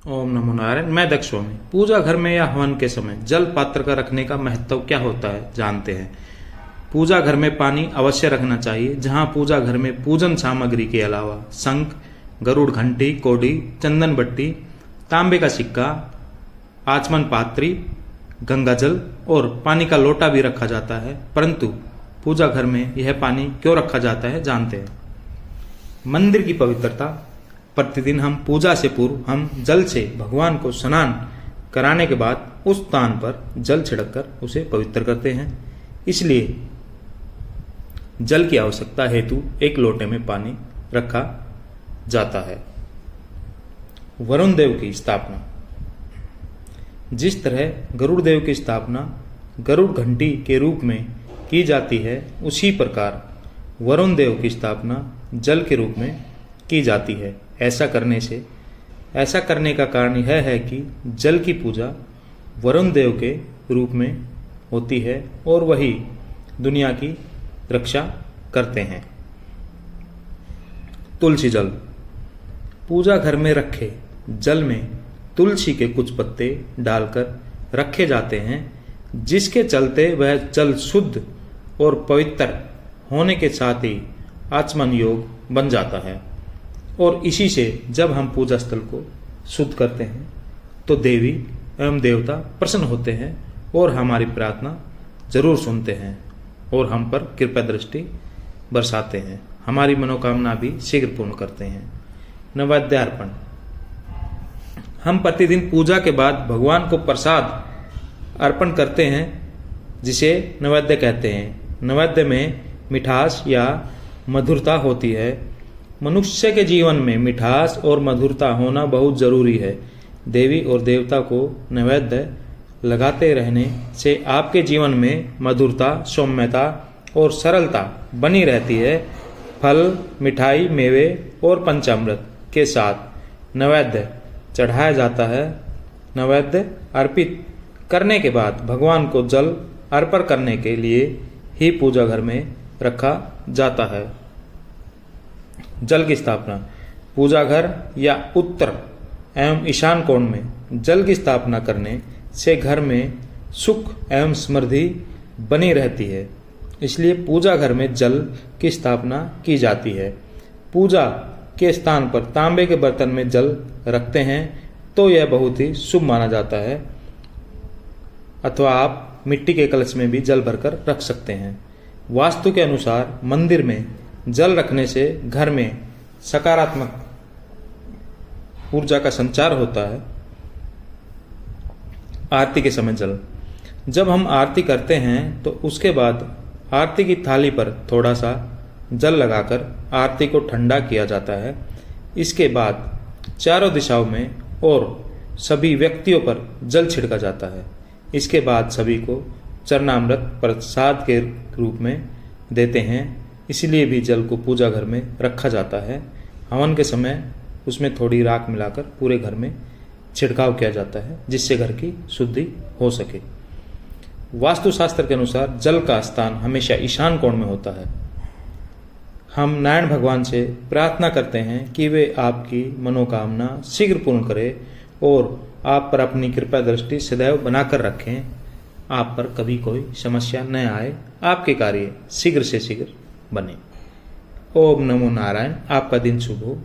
ओम नमो नारायण। मैं दक्ष स्वामी। पूजा घर में या हवन के समय जल पात्र का रखने का महत्व क्या होता है जानते हैं। पूजा घर में पानी अवश्य रखना चाहिए। जहां पूजा घर में पूजन सामग्री के अलावा शंख, गरुड़ घंटी, कोडी, चंदन बट्टी, तांबे का सिक्का, आचमन पात्री, गंगा जल और पानी का लोटा भी रखा जाता है। परंतु पूजा घर में यह पानी क्यों रखा जाता है जानते हैं। मंदिर की पवित्रता। प्रतिदिन हम पूजा से पूर्व हम जल से भगवान को स्नान कराने के बाद उस स्थान पर जल छिड़ककर उसे पवित्र करते हैं। इसलिए जल की आवश्यकता हेतु एक लोटे में पानी रखा जाता है। वरुण देव की स्थापना। जिस तरह गरुड़ देव की स्थापना गरुड़ घंटी के रूप में की जाती है, उसी प्रकार वरुण देव की स्थापना जल के रूप में की जाती है। ऐसा करने का कारण यह है कि जल की पूजा वरुण देव के रूप में होती है और वही दुनिया की रक्षा करते हैं। तुलसी जल। पूजा घर में रखे जल में तुलसी के कुछ पत्ते डालकर रखे जाते हैं, जिसके चलते वह जल शुद्ध और पवित्र होने के साथ ही आचमन योग बन जाता है। और इसी से जब हम पूजा स्थल को शुद्ध करते हैं तो देवी एवं देवता प्रसन्न होते हैं और हमारी प्रार्थना जरूर सुनते हैं और हम पर कृपा दृष्टि बरसाते हैं। हमारी मनोकामना भी शीघ्र पूर्ण करते हैं। नैवेद्यार्पण। हम प्रतिदिन पूजा के बाद भगवान को प्रसाद अर्पण करते हैं, जिसे नैवेद्य कहते हैं। नैवेद्य में मिठास या मधुरता होती है। मनुष्य के जीवन में मिठास और मधुरता होना बहुत जरूरी है। देवी और देवता को नैवेद्य लगाते रहने से आपके जीवन में मधुरता, सौम्यता और सरलता बनी रहती है। फल, मिठाई, मेवे और पंचामृत के साथ नैवेद्य चढ़ाया जाता है। नैवेद्य अर्पित करने के बाद भगवान को जल अर्पण करने के लिए ही पूजा घर में रखा जाता है। जल की स्थापना। पूजा घर या उत्तर एवं ईशान कोण में जल की स्थापना करने से घर में सुख एवं समृद्धि बनी रहती है। इसलिए पूजा घर में जल की स्थापना की जाती है। पूजा के स्थान पर तांबे के बर्तन में जल रखते हैं तो यह बहुत ही शुभ माना जाता है, अथवा आप मिट्टी के कलश में भी जल भरकर रख सकते हैं। वास्तु के अनुसार मंदिर में जल रखने से घर में सकारात्मक ऊर्जा का संचार होता है। आरती के समय जल। जब हम आरती करते हैं तो उसके बाद आरती की थाली पर थोड़ा सा जल लगाकर आरती को ठंडा किया जाता है। इसके बाद चारों दिशाओं में और सभी व्यक्तियों पर जल छिड़का जाता है। इसके बाद सभी को चरणामृत प्रसाद के रूप में देते हैं। इसलिए भी जल को पूजा घर में रखा जाता है। हवन के समय उसमें थोड़ी राख मिलाकर पूरे घर में छिड़काव किया जाता है, जिससे घर की शुद्धि हो सके। वास्तुशास्त्र के अनुसार जल का स्थान हमेशा ईशान कोण में होता है। हम नारायण भगवान से प्रार्थना करते हैं कि वे आपकी मनोकामना शीघ्र पूर्ण करें और आप पर अपनी कृपा दृष्टि सदैव बनाकर रखें। आप पर कभी कोई समस्या न आए, आपके कार्य शीघ्र से शीघ्र बने। ओम नमो नारायण। आपका दिन शुभ हो।